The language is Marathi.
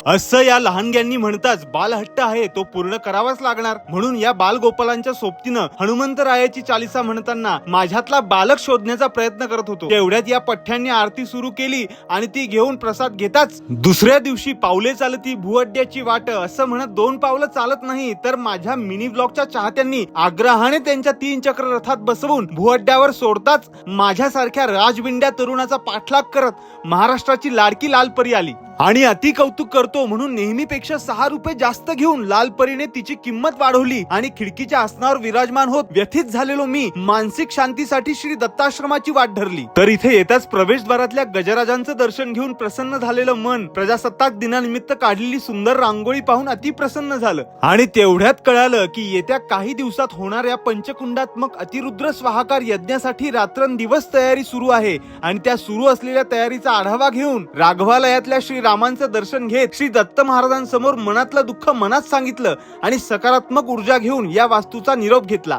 असं या लहानग्यांनी म्हणताच बालहट्ट आहे तो पूर्ण करावाच लागणार, म्हणून या बालगोपालांच्या सोबतीनं हनुमंतरायाची चालिसा म्हणताना माझ्यातला बालक शोधण्याचा प्रयत्न करत होतो. तेवढ्यात या पठ्ठ्यांनी आरती सुरू केली आणि ती घेऊन प्रसाद घेताच दुसऱ्या दिवशी पावले चालती भुवड्याची वाट असं म्हणत 2 पावलं चालत नाही तर माझ्या मिनी ब्लॉगच्या चाहत्यांनी आग्रहाने त्यांच्या 3 चक्र रथात बसवून भुवड्यावर सोडताच माझ्यासारख्या राजविंड्या तरुणाचा पाठलाग करत महाराष्ट्राची लाडकी लालपरी आली आणि अति कौतुक करतो म्हणून नेहमीपेक्षा 6 रुपये जास्त घेऊन लालपरीने तिची किंमत वाढवली आणि खिडकीच्या आसनावर विराजमान होत व्यथित झालेलो मी मानसिक शांतीसाठी श्री दत्ताश्रमाची वाट धरली. तर इथे येताच प्रवेशद्वारातल्या गजराजांचं दर्शन घेऊन प्रसन्न झालेलं मन प्रजासत्ताक दिनानिमित्त काढलेली सुंदर रांगोळी पाहून अति प्रसन्न झालं आणि तेवढ्यात कळालं की येत्या काही दिवसात होणाऱ्या पंचकुंडात्मक अतिरुद्र स्वाहाकार यज्ञासाठी रात्रंदिवस तयारी सुरू आहे आणि त्या सुरू असलेल्या तयारीचा आढावा घेऊन राघवालयातल्या श्री रामांचं दर्शन घेत श्री दत्त महाराजांसमोर मनातलं दुःख मनात सांगितलं आणि सकारात्मक ऊर्जा घेऊन या वास्तूचा निरोप घेतला.